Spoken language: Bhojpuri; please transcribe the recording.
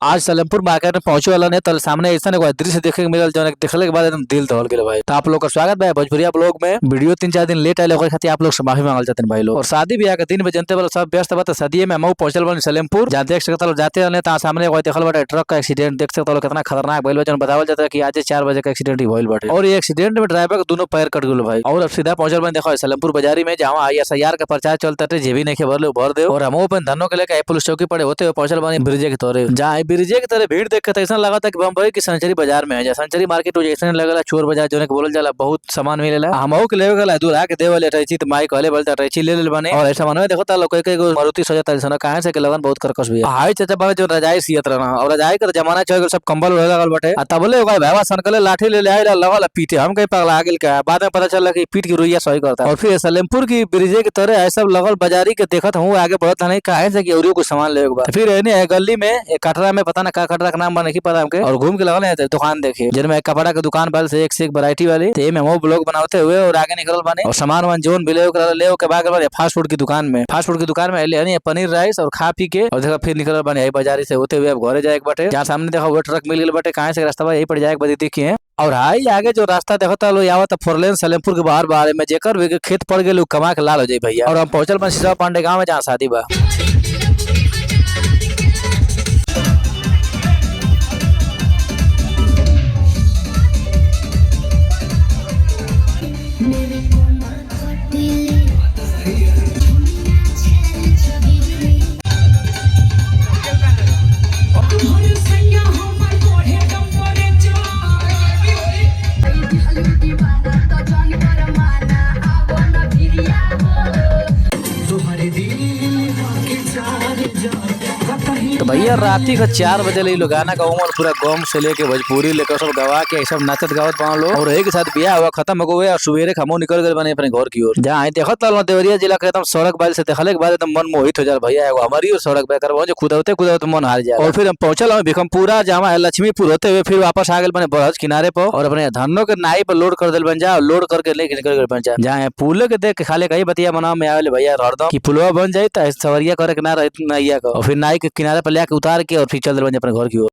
आज सलेमपुर मार्केट में पहुंचे वाला ने तो सामने ऐसा ने दृश्य देखे के मिलल जो देखले के बाद एकदम दिल दहल गेल भाई। तो आप लोग का स्वागत है भोजपुरिया ब्लॉग में। वीडियो 3-4 दिन लेट आए खातिर आप लोग से माफी मांगल चाहते हैं भाई लोग। और शादी ब्याह के दिन में जनते वाला सब व्यस्त बता शादी में हम पहुंचल बन सलेमपुर जहाँ देख सकते जाते रहने ता सामने देखल बाटे ट्रक का एक्सीडेंट देख सकते कितना खतरनाक भइल बा। बतावल जाता है कि आज 4 बजे का एक्सीडेंट ही भइल बाटे और ये एक्सीडेंट में ड्राइवर के दोनों पैर कट गए भाई। और अब सीधा पहुंचल बन देखो सलेमपुर बाजारी में जहाँ ISIR का प्रचार चलता है जेबी नहीं भर भर दे। और हम अपन धनों के लेकर पुलिस चौकी पड़े होते हुए पहुंचल बनी ब्रिजे के तौर जहाँ ब्रिजे की तरह भीड़ देख के ऐसा लगा था कि बम्बई की संचरी बाजार में है। संचरी मार्केट जैसे लगला चोर बाजार जो बोलल जाला बहुत सामान मिलेला। हमहू के लेवे गला दूर आके देवल रही तो माई कहले बोलता रही ले ले बने। और ऐसा मनवे देखो ता लोग कई मारुति सजाता सन कहां से के लगन बहुत करकस भी है। हाय चाचा बाबा जो रजाई सियत रहना और रजाई का जमाना चल गल सब कंबल उड़े लगल बटे। तबले ओगा भाईवा सनकले लाठी ले आइला लगल पीटे हम कहीं पगला गेल का बाद में पता चला कि पीट की रुइया सही करता। और फिर सलेमपुर की ब्रिजे की तरह ऐसा लगल बाजारी के देखत हूं आगे बढ़त नहीं काहे से कि औरियो कुछ सामान लेवे के बाद फिर एने गली में एक कटरा में पता ना का कटरा का नाम बा नहीं पता हमके। और घूम के लगल है दुकान देखे जिनमें कपड़ा की दुकान बल से एक वैरायटी वाली ते में वो ब्लॉग बनाते हुए और आगे निकल बने। और सामान वान जोन बिले ले के बाद फास्ट फूड की दुकान में ले पनीर राइस और खा पी के और देखा फिर निकल बने बाजारी से होते हुए अब घरे जाए बटे जहाँ सामने देखा वो ट्रक मिल गए बटे कहाँ से रास्ता यही पड़ जाए बदी देखी है। और हाई आगे जो रास्ता देखता लो आवत फोरलेन सलेमपुर के बाहर बाहर में जेकर खेत पड़ गए कमा के लाल हो जाए भैया। और हम पहुंचल बन सिसवा पांडे गाँव में जहाँ शादी बा। तो भैया राती का 4 बजे ले लो गाना का उम्र पूरा गम से लेके भोजपुरी लेकर सब गवा के सब नाचत गावत पान लो। और एक साथ बियाह हुआ खत्म हो गया और सुबेरे खमो निकल गए बने अपने घर की ओर जहाँ देखत लो देवरिया जिला के एकदम सड़क बाइल से देखले के बाद एकदम मन मोहित हो जाए भैया हमारी और सड़क पे करवा जो खुदते मन हार जाए। और फिर हम पहुंचल भिखमपुरा जहाँ लक्ष्मीपुर होते हुए फिर वापस आ गए बने बरहज किनारे पर और अपने धनों के नाई पर लोड कर दिल बन जा लोड करके लेके निकल गए बन जा जहाँ पुल के देख के खाले कही बतिया मना में आवे भैया हरदम की पुलवा बन जाये तो सवरिया करे के ना नैया का और फिर नाई के किनारे पर लेके उतार के और फिर चल दिल बन अपने घर की ओर।